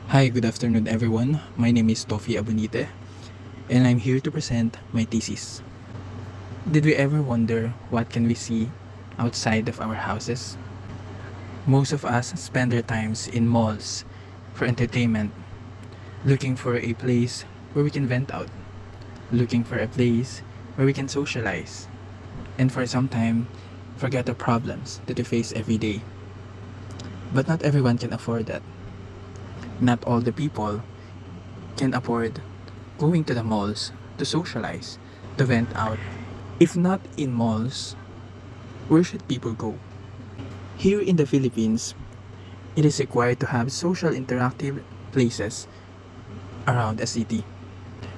Hi, good afternoon everyone. My name is Tuffie Abonite and I'm here to present my thesis. Did we ever wonder what can we see outside of our houses? Most of us spend our times in malls for entertainment, looking for a place where we can vent out, looking for a place where we can socialize, and for some time forget the problems that we face every day. But not everyone can afford that. Not all the people can afford going to the malls to socialize, to vent out. If not in malls, where should people go? Here in the Philippines, it is required to have social interactive places around a city.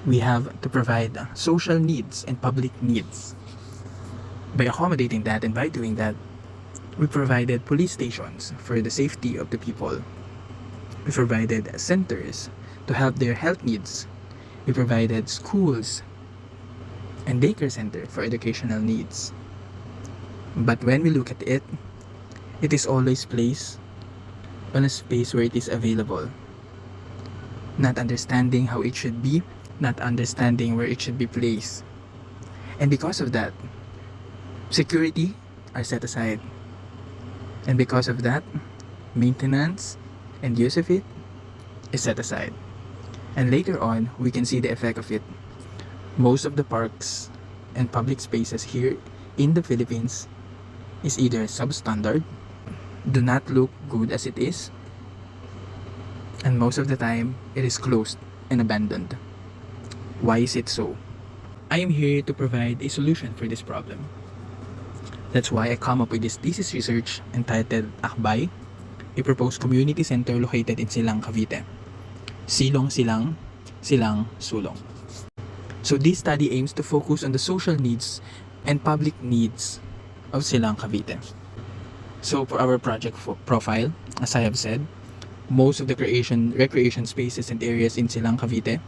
We have to provide social needs and public needs. By accommodating that and by doing that, we provided police stations for the safety of the people. We provided centers to help their health needs. We provided schools and daycare center for educational needs. But when we look at it, it is always placed on a space where it is available. Not understanding how it should be, not understanding where it should be placed. And because of that, security are set aside. And because of that, maintenance and use of it is set aside. And later on, we can see the effect of it. Most of the parks and public spaces here in the Philippines is either substandard, do not look good as it is, and most of the time it is closed and abandoned. Why is it so? I am here to provide a solution for this problem. That's why I come up with this thesis research entitled Akbay, a proposed community center located in Silang Cavite. Silong Silang, Silang Sulong. So this study aims to focus on the social needs and public needs of Silang Cavite. So for our project profile, as I have said, most of the recreation spaces and areas in Silang Cavite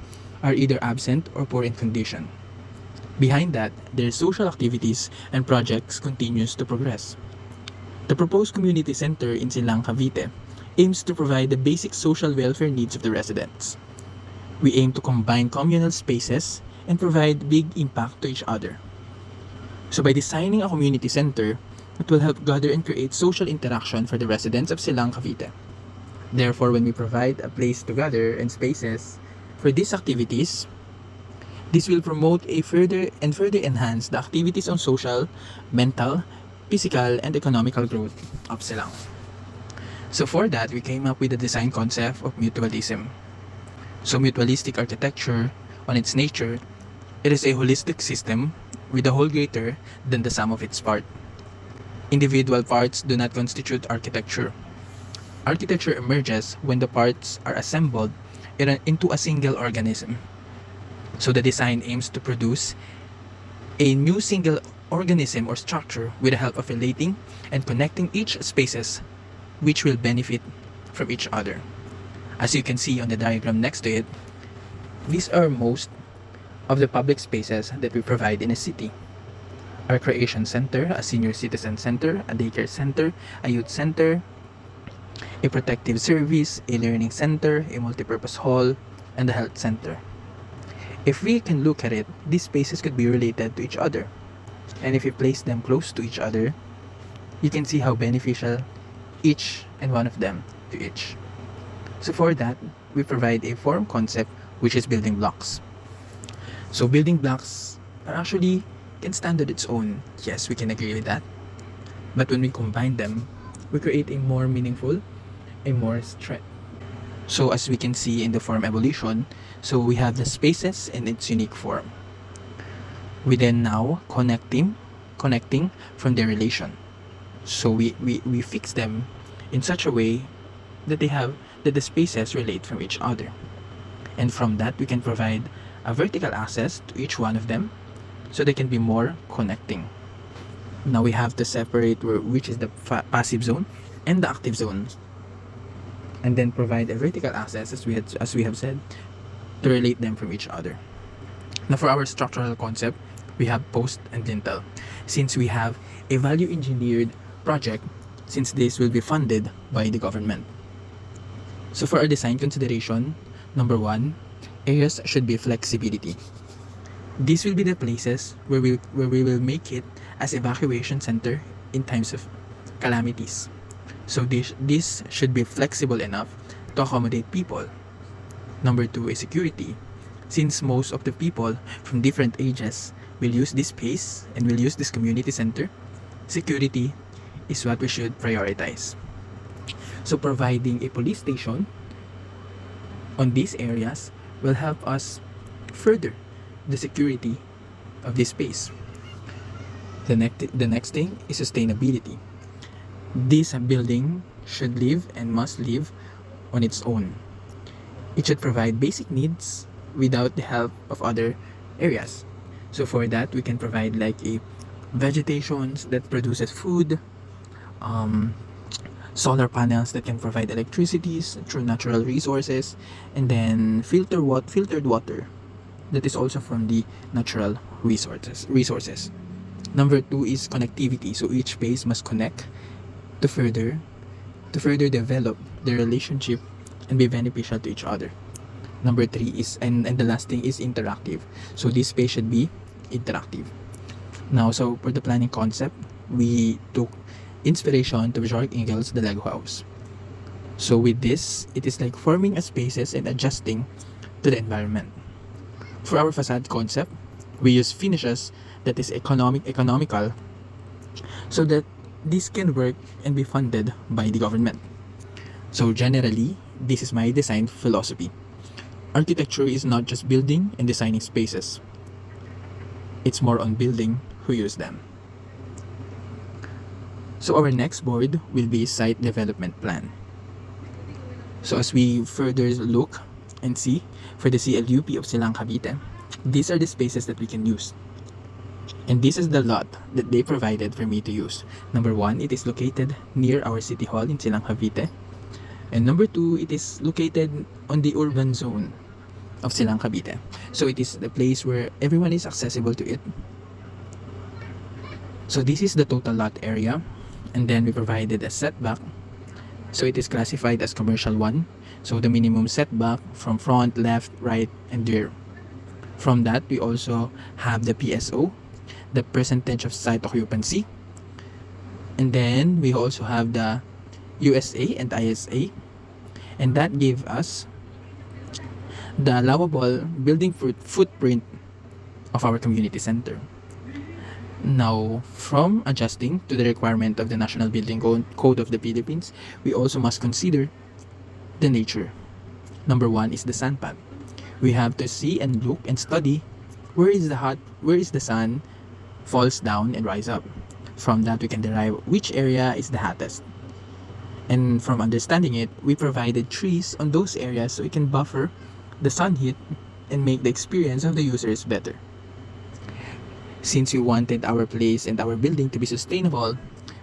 are either absent or poor in condition. Behind that, their social activities and projects continues to progress. The proposed community center in Silang Cavite aims to provide the basic social welfare needs of the residents. We aim to combine communal spaces and provide big impact to each other. So by designing a community center, it will help gather and create social interaction for the residents of Silang Cavite. Therefore, when we provide a place to gather and spaces for these activities, this will promote a further enhance the activities on social, mental, physical, and economical growth of Silang. So for that, we came up with the design concept of mutualism. So mutualistic architecture, on its nature, it is a holistic system with a whole greater than the sum of its parts. Individual parts do not constitute architecture. Architecture emerges when the parts are assembled into a single organism. So the design aims to produce a new single organism or structure with the help of relating and connecting each spaces which will benefit from each other. As you can see on the diagram next to it, these are most of the public spaces that we provide in a city. A recreation center, a senior citizen center, a daycare center, a youth center, a protective service, a learning center, a multipurpose hall, and a health center. If we can look at it, these spaces could be related to each other. And if you place them close to each other, you can see how beneficial each and one of them to each. So for that, we provide a form concept which is building blocks. So building blocks are actually can stand on its own. Yes, we can agree with that. But when we combine them, we create a more meaningful, a more strength. So as we can see in the form evolution, so we have the spaces in its unique form. We then now connecting from their relation. So we fix them in such a way that the spaces relate from each other. And from that, we can provide a vertical access to each one of them so they can be more connecting. Now we have to separate which is the passive zone and the active zone, and then provide a vertical access as we have said to relate them from each other. Now for our structural concept, we have post and lintel. Since we have a value engineered project, since this will be funded by the government. So for our design consideration, number one, areas should be flexibility. These will be the places where we will make it as evacuation center in times of calamities. So this should be flexible enough to accommodate people. Number two is security. Since most of the people from different ages will use this space and will use this community center, security is what we should prioritize. So providing a police station on these areas will help us further the security of this space. The next thing is sustainability. This building should live and must live on its own. It should provide basic needs without the help of other areas. So for that, we can provide like a vegetations that produces food, solar panels that can provide electricities through natural resources, and then filtered water that is also from the natural resources. Number two is connectivity. So each space must connect to further develop the relationship and be beneficial to each other. Number three is and the last thing is interactive. So this space should be interactive. Now, so for the planning concept, we took inspiration to George Engel's The Lego House. So with this, it is like forming a spaces and adjusting to the environment. For our facade concept, we use finishes that is economical so that this can work and be funded by the government. So generally, this is my design philosophy. Architecture is not just building and designing spaces. It's more on building who use them. So our next board will be site development plan. So as we further look and see for the CLUP of Silang Cavite, these are the spaces that we can use. And this is the lot that they provided for me to use. Number one, it is located near our city hall in Silang Cavite. And number two, it is located on the urban zone of Silang Cavite. So it is the place where everyone is accessible to it. So this is the total lot area. And then we provided a setback. So it is classified as commercial 1. So the minimum setback from front, left, right, and rear. From that, we also have the PSO, the percentage of site occupancy. And then we also have the USA and ISA. And that gave us the allowable building footprint of our community center. Now, from adjusting to the requirement of the National Building Code of the Philippines, we also must consider the nature. Number one is the sunpath. We have to see and look and study where is the sun falls down and rise up. From that, we can derive which area is the hottest. And from understanding it, we provided trees on those areas so it can buffer the sun heat and make the experience of the users better. Since we wanted our place and our building to be sustainable,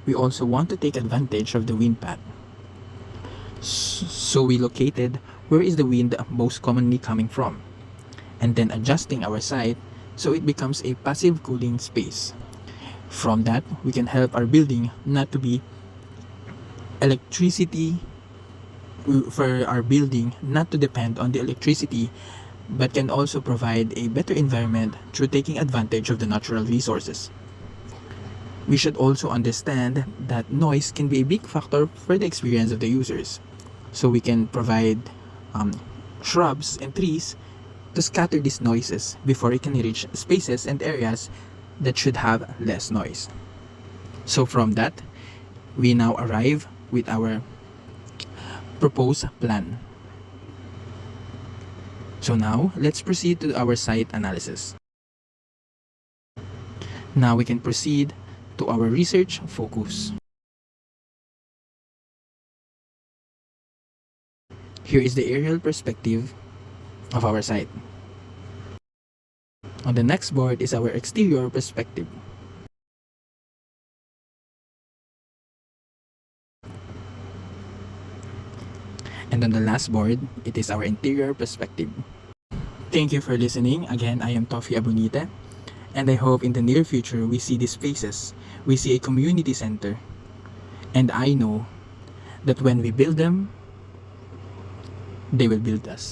we also want to take advantage of the wind path. So we located where is the wind most commonly coming from, and then adjusting our site so it becomes a passive cooling space. From that, we can help our building not to be for our building not to depend on the electricity, but can also provide a better environment through taking advantage of the natural resources. We should also understand that noise can be a big factor for the experience of the users. So we can provide shrubs and trees to scatter these noises before it can reach spaces and areas that should have less noise. So from that, we now arrive with our proposed plan. So now, let's proceed to our site analysis. Now we can proceed to our research focus. Here is the aerial perspective of our site. On the next board is our exterior perspective. And on the last board, it is our interior perspective. Thank you for listening. Again, I am Tuffie Abonite, and I hope in the near future we see these spaces. We see a community center. And I know that when we build them, they will build us.